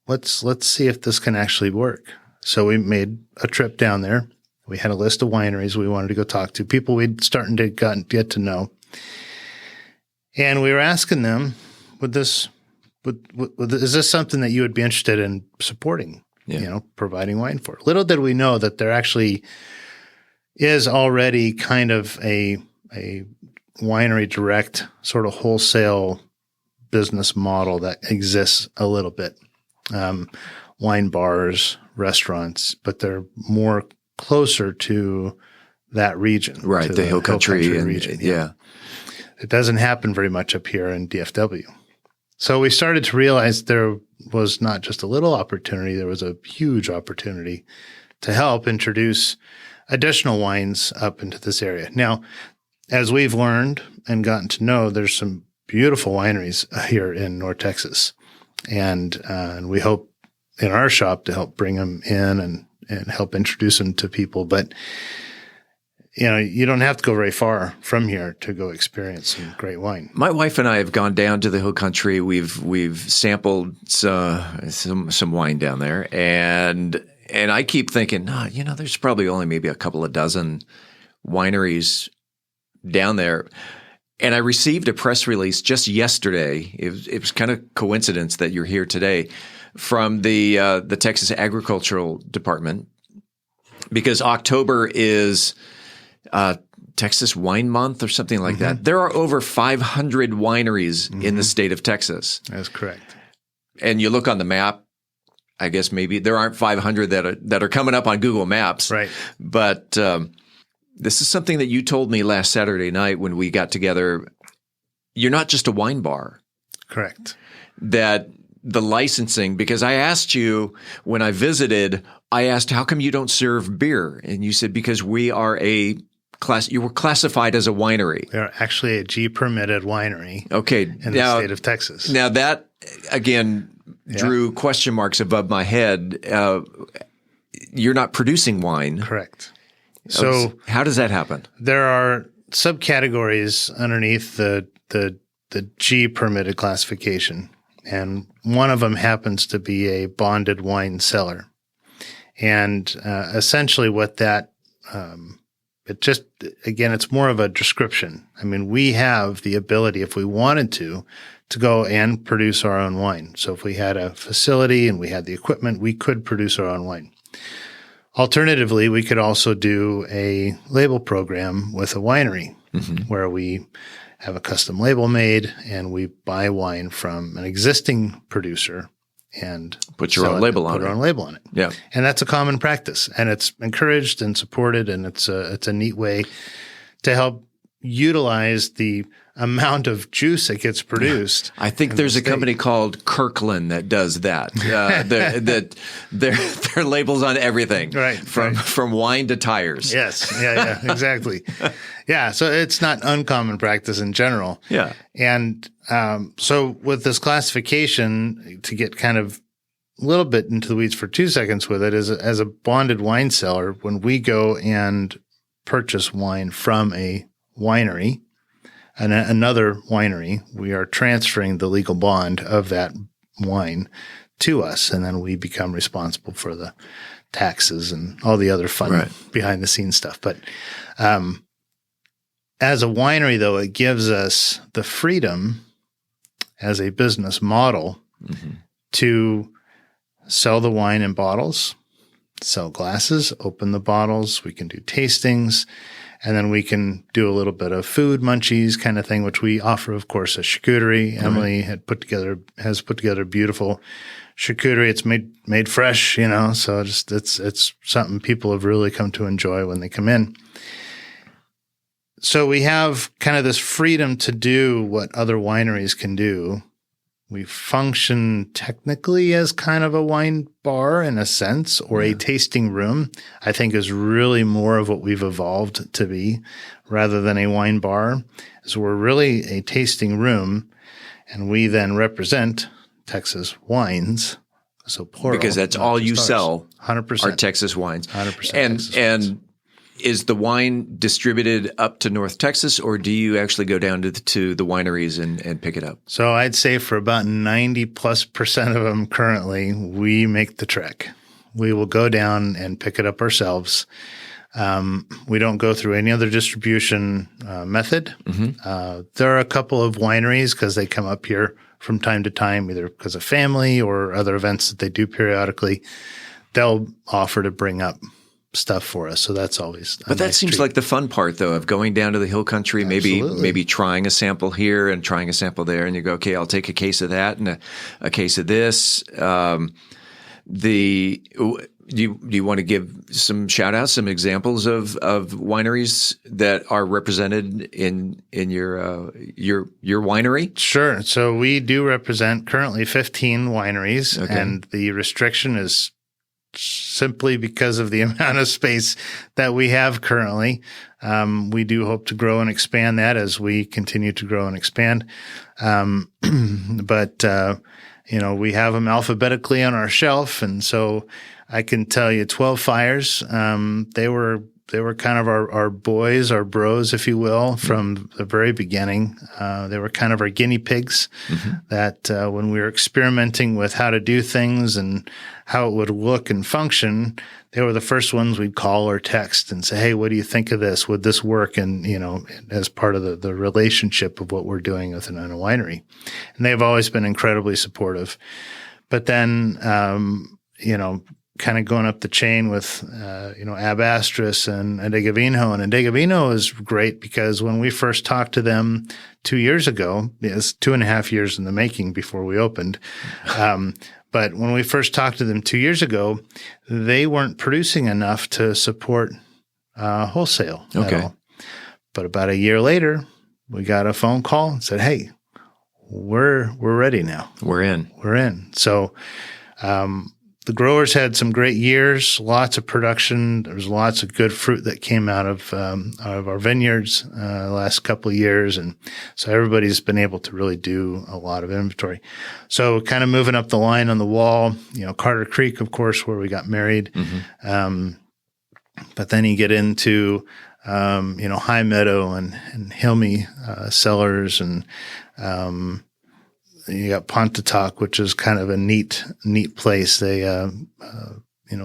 let's see if this can actually work. So we made a trip down there. We had a list of wineries we wanted to go talk to, people we'd starting to get to know. And we were asking them, is this something that you would be interested in supporting, providing wine for? Little did we know that there actually is already kind of a winery direct sort of wholesale business model that exists a little bit. Wine bars, restaurants, but they're more closer to that region. Right, the Hill Country region. Yeah. It doesn't happen very much up here in DFW. So we started to realize there was not just a little opportunity, there was a huge opportunity to help introduce additional wines up into this area. Now, as we've learned and gotten to know, there's some beautiful wineries here in North Texas. And we hope in our shop to help bring them in and help introduce them to people. But, you don't have to go very far from here to go experience some great wine. My wife and I have gone down to the Hill Country. We've sampled some wine down there. And I keep thinking, there's probably only maybe a couple of dozen wineries down there. And I received a press release just yesterday. It was kind of coincidence that you're here today from the Texas Agricultural Department, because October is Texas Wine Month or something like that. There are over 500 wineries in the state of Texas. That's correct. And you look on the map, I guess maybe there aren't 500 that are coming up on Google Maps. Right. But this is something that you told me last Saturday night when we got together. You're not just a wine bar. Correct. That the licensing, because I asked you when I visited, I asked, how come you don't serve beer? And you said, because we are you were classified as a winery. We are actually a G-permitted winery. Okay. In the state of Texas. Now that, again, drew question marks above my head. You're not producing wine. Correct. So how does that happen? There are subcategories underneath the G permitted classification, and one of them happens to be a bonded wine cellar. And essentially what that it's more of a description. I mean, we have the ability, if we wanted to go and produce our own wine. So if we had a facility and we had the equipment, we could produce our own wine. Alternatively, we could also do a label program with a winery where we have a custom label made and we buy wine from an existing producer and put your own label on it. Put our own label on it. Yeah. And that's a common practice, and it's encouraged and supported, and it's a neat way to help utilize the amount of juice that gets produced. I think there's a company called Kirkland that does that. Their labels on everything, right? From wine to tires. Yes, yeah, exactly. Yeah, so it's not uncommon practice in general. Yeah, and so with this classification, to get kind of a little bit into the weeds for 2 seconds with it, is as a bonded wine cellar, when we go and purchase wine from a winery, and another winery, we are transferring the legal bond of that wine to us, and then we become responsible for the taxes and all the other fun behind the scenes stuff. But as a winery, though, it gives us the freedom as a business model to sell the wine in bottles, sell glasses, open the bottles. We can do tastings. And then we can do a little bit of food munchies kind of thing, which we offer, of course, a charcuterie. Emily has put together beautiful charcuterie. It's made fresh, so it's something people have really come to enjoy when they come in. So we have kind of this freedom to do what other wineries can do We function technically as kind of a wine bar in a sense, or a tasting room, I think is really more of what we've evolved to be rather than a wine bar. So we're really a tasting room, and we then represent Texas wines. So plural. Because that's all you sell 100%. are Texas wines. 100%. And is the wine distributed up to North Texas, or do you actually go down to the wineries and pick it up? So I'd say for about 90+% of them currently, we make the trek. We will go down and pick it up ourselves. We don't go through any other distribution method. There are a couple of wineries because they come up here from time to time, either because of family or other events that they do periodically. They'll offer to bring up stuff for us. So that's always But that seems like the fun part, though, of going down to the hill country, maybe trying a sample here and trying a sample there, and you go, okay, I'll take a case of that and a case of this. Do you want to give some shout outs, some examples of wineries that are represented in your winery? Sure. So we do represent currently 15 wineries, and the restriction is simply because of the amount of space that we have currently. We do hope to grow and expand that as we continue to grow and expand. But we have them alphabetically on our shelf. And so I can tell you 12 Fires, they were kind of our boys, our bros, if you will, from the very beginning. They were kind of our guinea pigs that when we were experimenting with how to do things and how it would look and function, they were the first ones we'd call or text and say, hey, what do you think of this? Would this work? And, as part of the relationship of what we're doing within a winery. And they've always been incredibly supportive. But then, kind of going up the chain with, Abastris and Adega Vino. And Adega Vino is great because when we first talked to them 2 years ago, it's 2.5 years in the making before we opened. But when we first talked to them 2 years ago, they weren't producing enough to support wholesale at all. But about a year later, we got a phone call and said, hey, we're ready now. We're in. So, the growers had some great years, lots of production. There was lots of good fruit that came out of our vineyards the last couple of years. And so everybody's been able to really do a lot of inventory. So kind of moving up the line on the wall, Carter Creek, of course, where we got married. But then you get into, High Meadow and Hilmy cellars and you got Pontotoc, which is kind of a neat place. They, a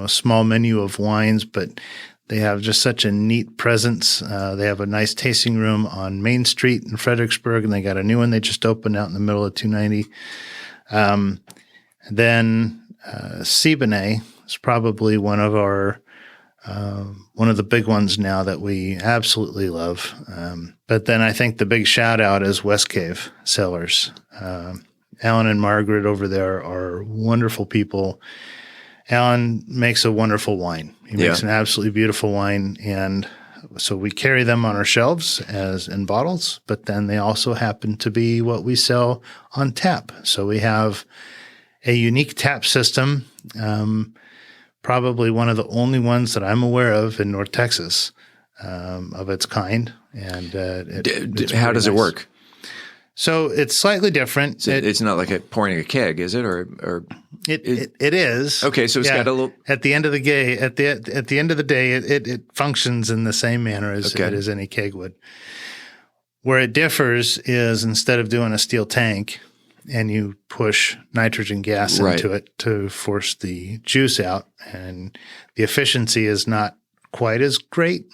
small menu of wines, but they have just such a neat presence. They have a nice tasting room on Main Street in Fredericksburg, and they got a new one they just opened out in the middle of 290. Then Siboney is probably one of the big ones now that we absolutely love. But then I think the big shout out is West Cave Cellars. Alan and Margaret over there are wonderful people. Alan makes a wonderful wine. He makes an absolutely beautiful wine. And so we carry them on our shelves as in bottles, but then they also happen to be what we sell on tap. So we have a unique tap system, probably one of the only ones that I'm aware of in North Texas of its kind. And how does it work? So it's slightly different. So it's not like pouring a keg, is it? Or it is. Okay, so it's got a little. At the end of the day, at the end of the day, it functions in the same manner as any keg would. Where it differs is instead of doing a steel tank and you push nitrogen gas into it to force the juice out, and the efficiency is not quite as great.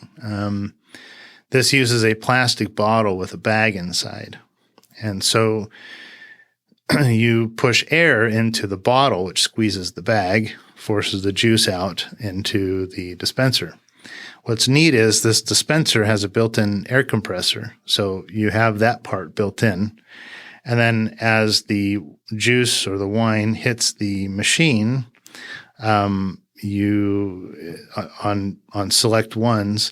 This uses a plastic bottle with a bag inside. And so you push air into the bottle, which squeezes the bag, forces the juice out into the dispenser. What's neat is this dispenser has a built-in air compressor. So you have that part built in. And then as the juice or the wine hits the machine, you on select ones,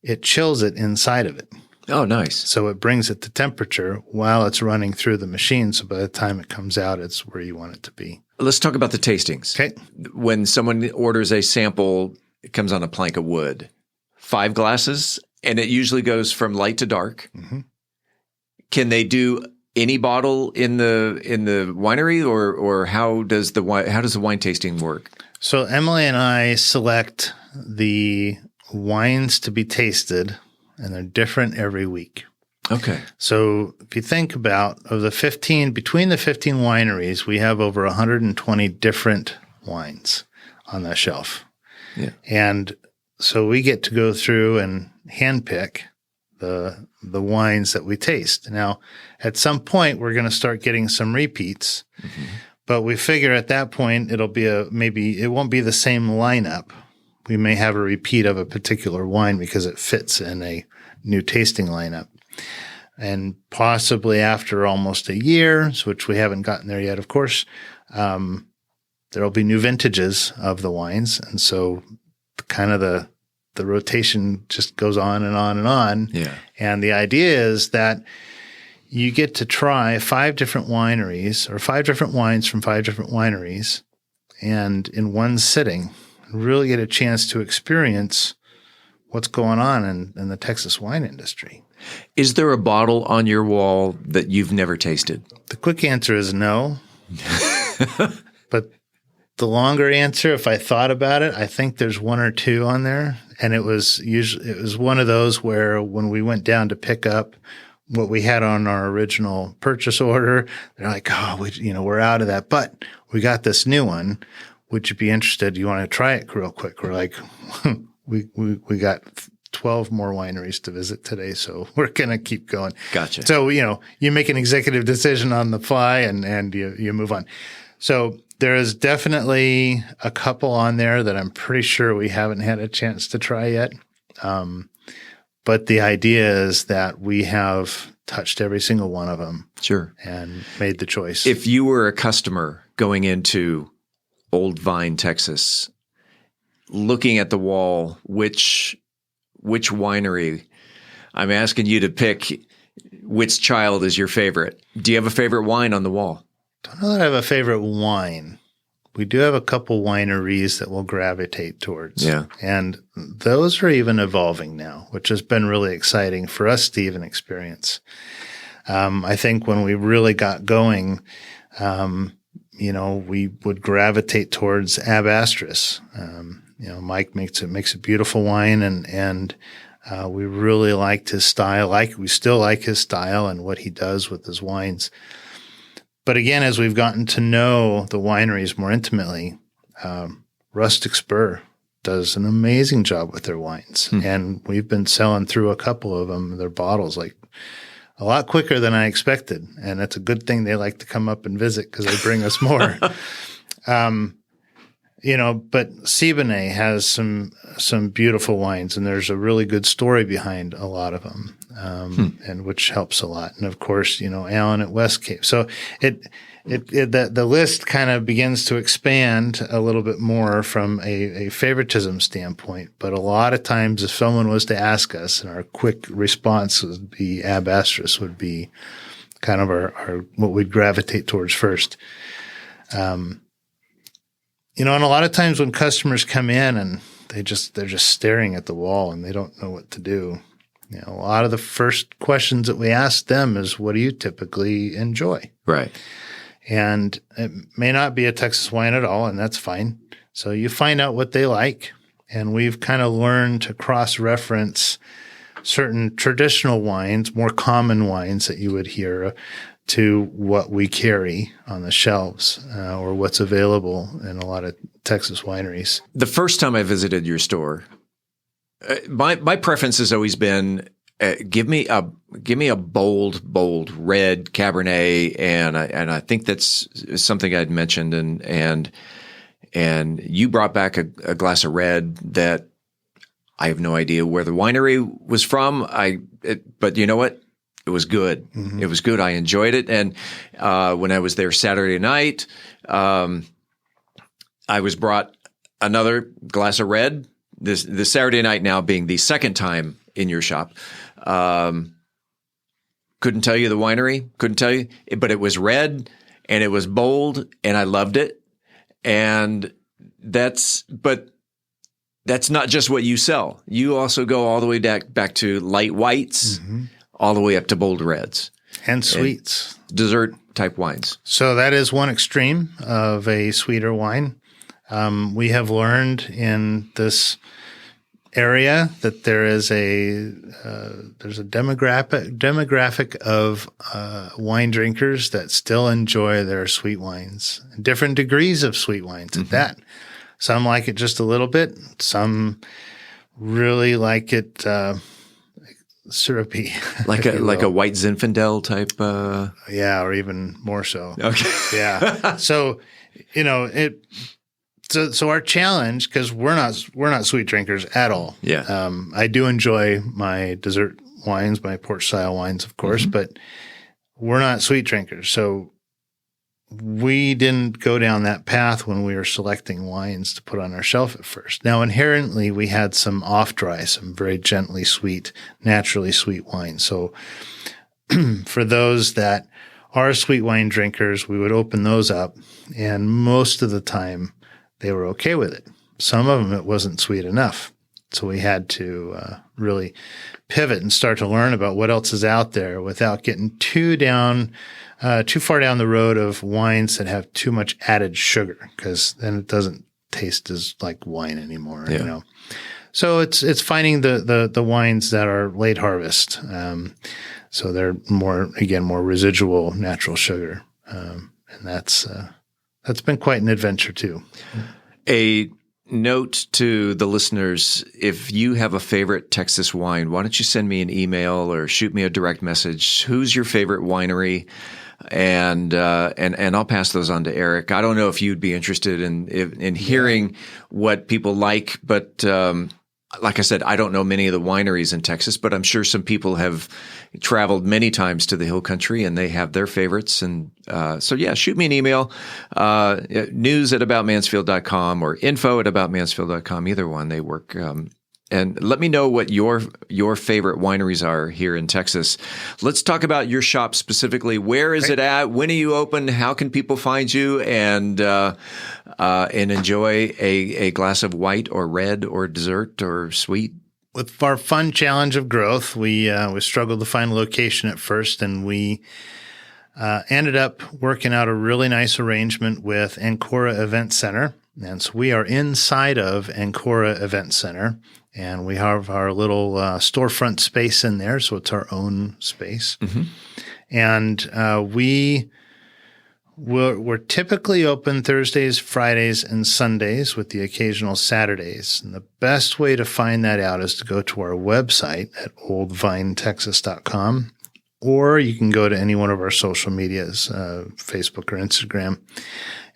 it chills it inside of it. Oh, nice. So it brings it to temperature while it's running through the machine. So by the time it comes out, it's where you want it to be. Let's talk about the tastings. Okay. When someone orders a sample, it comes on a plank of wood. 5 glasses, and it usually goes from light to dark. Mm-hmm. Can they do any bottle in the winery, or how does the wine tasting work? So Emily and I select the wines to be tasted, and they're different every week. Okay. So if you think about between the 15 wineries, we have over 120 different wines on that shelf. Yeah. And so we get to go through and handpick the wines that we taste. Now, at some point, we're going to start getting some repeats, but we figure at that point it won't be the same lineup. We may have a repeat of a particular wine because it fits in a new tasting lineup. And possibly after almost a year, which we haven't gotten there yet, of course, there'll be new vintages of the wines. And so kind of the rotation just goes on and on and on. Yeah. And the idea is that you get to try 5 different wineries or 5 different wines from 5 different wineries, and in one sitting, really get a chance to experience what's going on in the Texas wine industry. Is there a bottle on your wall that you've never tasted? The quick answer is no. But the longer answer, if I thought about it, I think there's 1 or 2 on there. And it was one of those where when we went down to pick up what we had on our original purchase order, they're like, "Oh, we're out of that, but we got this new one. Would you be interested? Do you want to try it real quick?" We're like, we got 12 more wineries to visit today, so we're going to keep going. Gotcha. So, you make an executive decision on the fly and you move on. So there is definitely a couple on there that I'm pretty sure we haven't had a chance to try yet. But the idea is that we have touched every single one of them. Sure. And made the choice. If you were a customer going into Old Vine, Texas, looking at the wall, which winery, I'm asking you to pick which child is your favorite. Do you have a favorite wine on the wall? Don't know that I have a favorite wine. We do have a couple wineries that we'll gravitate towards. Yeah. And those are even evolving now, which has been really exciting for us to even experience. I think when we really got going, we would gravitate towards Abastris. Mike makes a beautiful wine, and we really liked his style. We still like his style and what he does with his wines. But again, as we've gotten to know the wineries more intimately, Rustic Spur does an amazing job with their wines. And we've been selling through a couple of them, their bottles, like a lot quicker than I expected. And that's a good thing. They like to come up and visit because they bring us more. But Siboney has some beautiful wines, and there's a really good story behind a lot of them, and which helps a lot. And of course, Allen at West Cape. So the list kind of begins to expand a little bit more from a favoritism standpoint. But a lot of times, if someone was to ask us, and our quick response would be Abastris would be kind of our what we'd gravitate towards first. And a lot of times when customers come in and they're just staring at the wall and they don't know what to do, a lot of the first questions that we ask them is, what do you typically enjoy? Right. And it may not be a Texas wine at all, and that's fine. So you find out what they like, and we've kind of learned to cross-reference certain traditional wines, more common wines that you would hear, to what we carry on the shelves or what's available in a lot of Texas wineries. The first time I visited your store, my preference has always been give me a bold red Cabernet, and I think that's something I'd mentioned, and you brought back a glass of red that I have no idea where the winery was from. But you know what? It was good. Mm-hmm. It was good. I enjoyed it. And when I was there Saturday night, I was brought another glass of red. The Saturday night now being the second time in your shop. Couldn't tell you the winery, couldn't tell you, but it was red and it was bold and I loved it. And that's not just what you sell. You also go all the way back to light whites, all the way up to bold reds. And sweets. And dessert type wines. So that is one extreme of a sweeter wine. We have learned in this area that there is there's a demographic of wine drinkers that still enjoy their sweet wines, different degrees of sweet wines at that. Some like it just a little bit. Some really like it syrupy, like a white Zinfandel type. Yeah, or even more so. Okay. Yeah. So So our challenge, because we're not sweet drinkers at all. Yeah. I do enjoy my dessert wines, my port style wines, of course, but we're not sweet drinkers. So we didn't go down that path when we were selecting wines to put on our shelf at first. Now, inherently, we had some off dry, some very gently sweet, naturally sweet wines. So for those that are sweet wine drinkers, we would open those up, and most of the time they were okay with it. Some of them, it wasn't sweet enough. So we had to really pivot and start to learn about what else is out there without getting too far down the road of wines that have too much added sugar, because then it doesn't taste as like wine anymore. Yeah. So it's finding the wines that are late harvest. So they're more residual natural sugar. And that's been quite an adventure too. A note to the listeners: if you have a favorite Texas wine, why don't you send me an email or shoot me a direct message? Who's your favorite winery? And I'll pass those on to Erik. I don't know if you'd be interested in hearing what people like, but like I said, I don't know many of the wineries in Texas, but I'm sure some people have traveled many times to the Hill Country and they have their favorites. And so, shoot me an email, news@aboutmansfield.com or info@aboutmansfield.com. Either one, they work. And let me know what your favorite wineries are here in Texas. Let's talk about your shop specifically. Where is it at? When are you open? How can people find you and enjoy a glass of white or red or dessert or sweet? With our fun challenge of growth, we struggled to find a location at first, and we ended up working out a really nice arrangement with Ancora Event Center. And so we are inside of Ancora Event Center, and we have our little storefront space in there, so it's our own space. And we're typically open Thursdays, Fridays, and Sundays with the occasional Saturdays. And the best way to find that out is to go to our website at oldvinetexas.com, or you can go to any one of our social medias, Facebook or Instagram.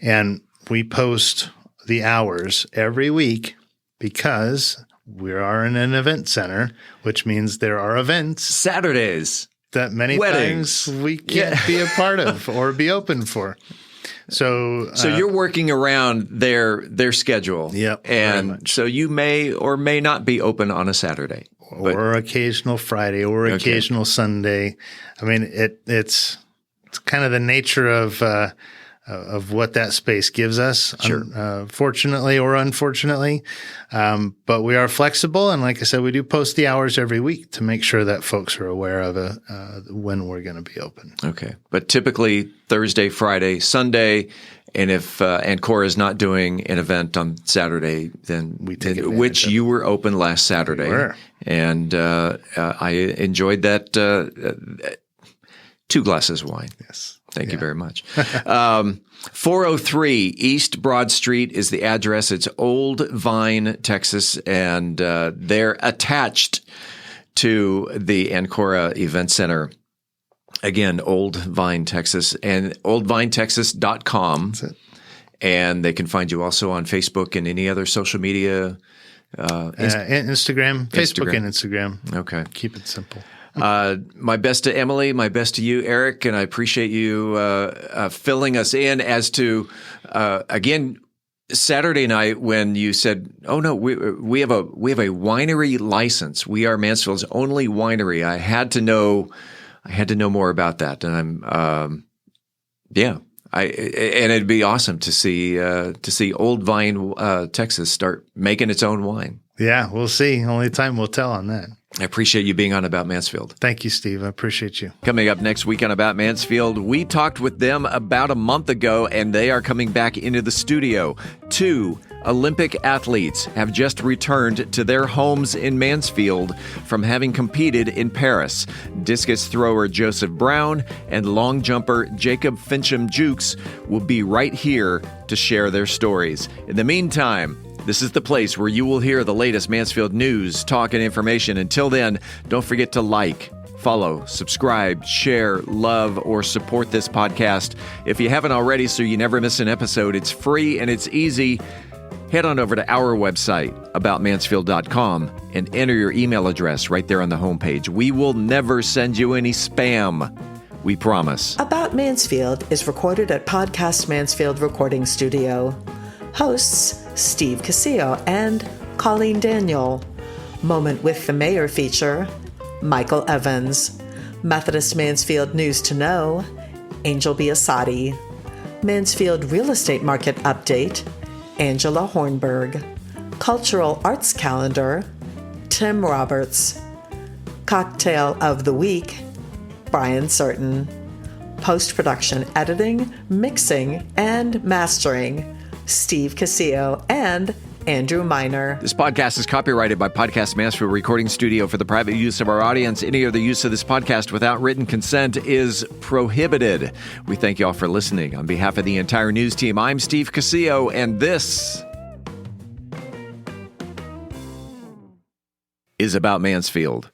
And we post the hours every week because we are in an event center, which means there are events Saturdays that many weddings. times we can't be a part of or be open for. So you're working around their schedule. Yep. And so you may or may not be open on a Saturday. Or occasional Friday or occasional Sunday. I mean, it's kind of the nature of what that space gives us, fortunately or unfortunately. But we are flexible. And like I said, we do post the hours every week to make sure that folks are aware of when we're going to be open. Okay. But typically Thursday, Friday, Sunday. And if Ancora is not doing an event on Saturday, then we take advantage which of it. you were open last Saturday. We were. And I enjoyed that 2 glasses of wine. Yes. Thank you very much. 403 East Broad Street is the address. It's Old Vine, Texas, and they're attached to the Ancora Event Center. Again, Old Vine, Texas, and oldvinetexas.com. That's it. And they can find you also on Facebook and any other social media. Instagram, Facebook and Instagram. Okay. Keep it simple. My best to Emily, my best to you, Erik, and I appreciate you filling us in as to, again, Saturday night when you said, "Oh no, we have a winery license. We are Mansfield's only winery." I had to know I had to know more about that. And and it'd be awesome to see Old Vine, Texas start making its own wine. Yeah, we'll see. Only time will tell on that. I appreciate you being on About Mansfield. Thank you, Steve. I appreciate you. Coming up next week on About Mansfield, we talked with them about a month ago, and they are coming back into the studio. 2 Olympic athletes have just returned to their homes in Mansfield from having competed in Paris. Discus thrower Joseph Brown and long jumper Jacob Fincham-Jukes will be right here to share their stories. In the meantime, this is the place where you will hear the latest Mansfield news, talk, and information. Until then, don't forget to like, follow, subscribe, share, love, or support this podcast. If you haven't already, so you never miss an episode, it's free and it's easy. Head on over to our website, aboutmansfield.com, and enter your email address right there on the homepage. We will never send you any spam. We promise. About Mansfield is recorded at Podcast Mansfield Recording Studio. Hosts Steve Casillo and Colleen Daniel. Moment with the Mayor feature, Michael Evans. Methodist Mansfield News to Know, Angel Biasatti. Mansfield Real Estate Market Update, Angela Hornburg. Cultural Arts Calendar, Tim Roberts. Cocktail of the Week, Brian Certain. Post-production editing, mixing, and mastering, Steve Casillo and Andrew Miner. This podcast is copyrighted by Podcast Mansfield Recording Studio for the private use of our audience. Any other use of this podcast without written consent is prohibited. We thank you all for listening. On behalf of the entire news team, I'm Steve Casillo, and this is About Mansfield.